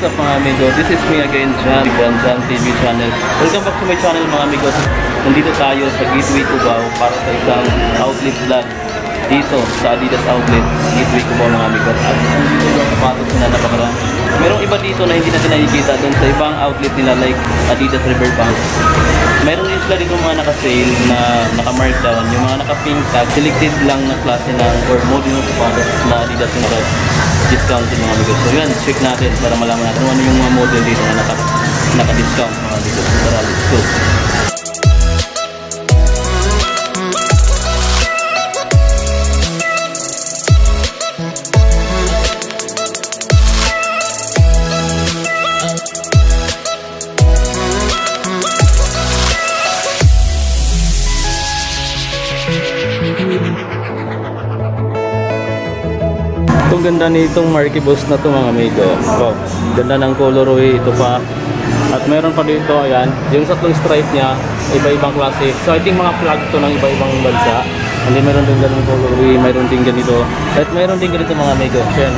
What's up mga amigo? This is me again, John TV channel. Welcome back to my channel mga amigo. Nandito tayo sa Gateway Cubao para sa isang outlet vlog dito sa Adidas Outlet, Gateway Cubao mga amigo. At dito yung sapatos na napakarami. Merong iba dito na hindi natin nakikita doon sa ibang outlet nila like Adidas Riverbank. Meron din sila dito mga naka-sale na naka-markdown. Yung mga naka-pink tag, selected lang na klase ng or model ng sapatos na Adidas yung naka-discounted mga amigo. So yun, check natin para malaman natin ano yung mga model dito na naka-discount mga amigo. Tara, let's go! Itong ganda nitong Marky Boss na to mga amigo. Wow, ganda ng colorway ito pa. At meron pa dito, ayan, yung tatlong stripe niya, iba-ibang klase. So I think mga flag to ng iba-ibang bansa. And then meron din ganung colorway, meron din ganito. At meron din ganito mga amigo. Ayan,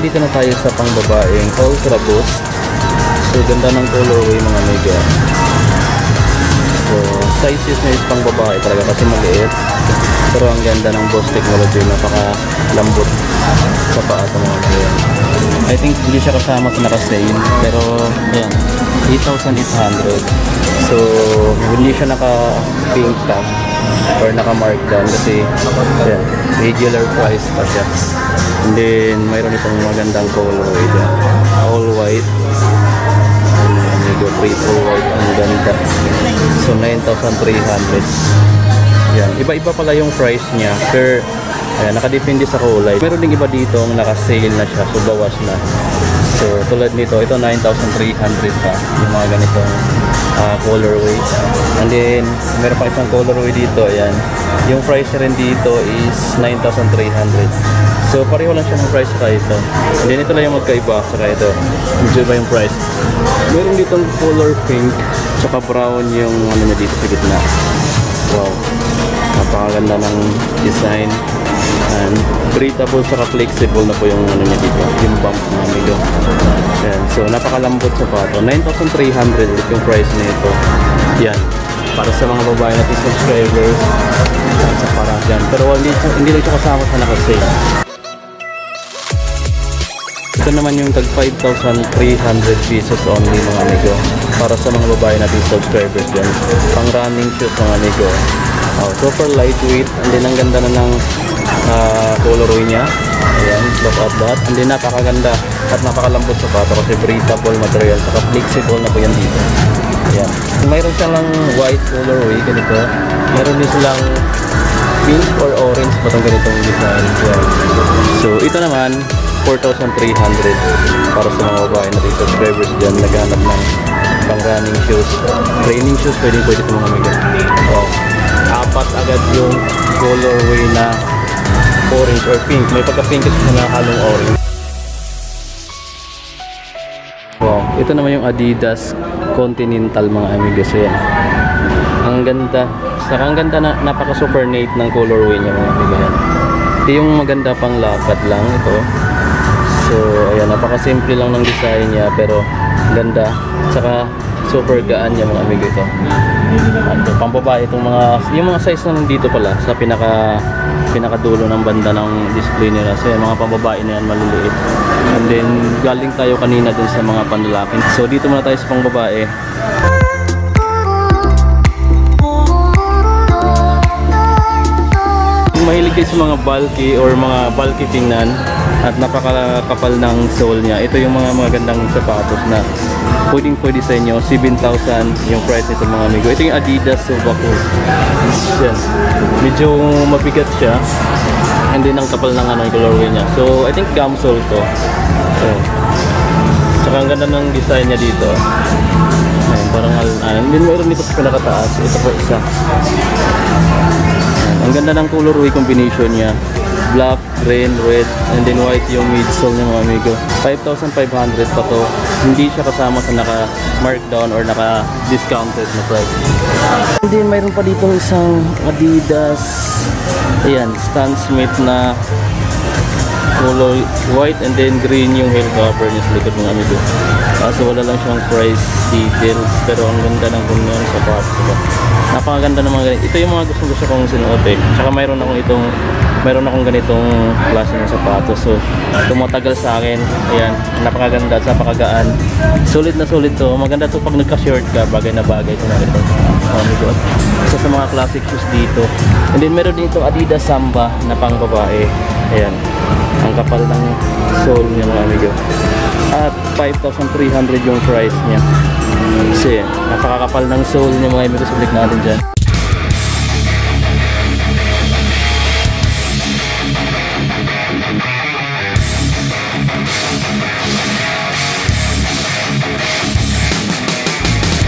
dito na tayo sa pangbabaeng Ultra Boost. So ganda ng colorway mga amigo. So sizes niya is pangbabae talaga kasi maliit. Pero ang ganda ng Boost technology, napaka lambot sa paa ito mga amigo. I think hindi siya kasama sa naka-sale, pero ayan, 8,800. So hindi siya naka-pink tag or naka-markdown kasi ayan, regular price pa siya. And then mayroon itong magandang colorway dyan, all white, medyo triple white, ang ganda. So 9,300. Yan, iba-iba pala yung price niya per, ayan, nakadepende sa kulay. Meron ding iba dito ang naka-sale na siya, so bawas na. So tulad nito, ito 9,300 pa yung mga ganitong colorway. And then meron pa isang colorway dito, ayan, yung price rin dito is 9,300. So pareho lang siya ng price sa ito. And then ito lang yung magkaiba sa ito, medyo ba yung price. Meron ditong color pink tsaka brown yung ano niya dito sa gitna. Wow, napakaganda ng design. And breathable saka flexible na po yung ano niya dito, yung bump na amigo. Ayan, so napakalambot sa pato. 9,300 ulit yung price nito. Yan, para sa mga babae natin subscribers sa Paragon. Pero hindi lang siya kasama sa naka-sale. Ito naman yung tag 5,300 pesos only mga amigo, para sa mga babae natin subscribers dyan. Pang running shoes mga amigo. Super lightweight, and then ang ganda na ng colorway niya. Ayan, lahat. And then napakaganda at napakalambot sa pato kasi breathable material, saka flexible na po yan dito. Ayan, mayroon siyang white colorway ganito, mayroon din silang pink or orange pa itong ganitong design. Ayan. So ito naman 4,300 para sa mga babae natin subscribers dyan naghanap ng pang running shoes, training shoes, pwede ito mga amigo. Apat agad yung colorway na orange or pink. May pagka-pink kasi na halong orange. Wow, ito naman yung Adidas Continental mga amigo. So yan, ang ganda. Saka ang ganda na, napaka-super neat ng colorway niya mga amigo. Yan, ito yung maganda pang lakad lang ito. So ayan, napaka-simple lang ng design niya pero ganda. Saka super gaan niya mga amigo ito. Pambabae itong yung mga size na nandito pala sa pinakadulo ng banda ng display nila. So yung mga pambabae na yan maliliit. And then galing tayo kanina dun sa mga panlalaki. So dito muna tayo sa pangbabae. Kung mahilig kayo sa mga bulky or mga bulky tingnan at napakakapal ng sole niya, ito yung mga magandang sapatos na pwede sa inyo. 7,000 yung price nito mga amigo. Ito yung Adidas Subaku. Yan, medyo mabigat siya, and then ang kapal ng ano, colorway niya. So I think gum sole to. Saka ang ganda ng design niya dito. Ayan, parang hindi mayroon dito sa pinakataas. Ito po isa. Ayan, ang ganda ng colorway combination niya, black, green, red, and then white yung midsole niya mga amigo. 5,500 pa to. Hindi siya kasama sa naka-markdown or naka-discounted na price. And then mayroon pa ditong isang Adidas, ayan, Stan Smith na color white and then green yung heel cover niya sa likod mga amigo. Kaso wala lang siyang price details, pero ang ganda ng kanyang sapatos. Napakaganda ng mga ganito. Ito yung mga gusto kong sinuotin. Tsaka mayroon akong ganitong klase ng sapatos. So tumatagal sa akin. Ayan, napakaganda at napakagaan. Sulit na sulit to. Maganda to pag nagka-short ka, bagay na bagay ito na ito. Isa sa mga classic shoes dito. And then meron din itong Adidas Samba na pang babae. Ayan, ang kapal ng sole niya mga amigo. At 5,300 yung price niya. Kasi napakakapal ng sole niya mga amigo. Sublik natin dyan.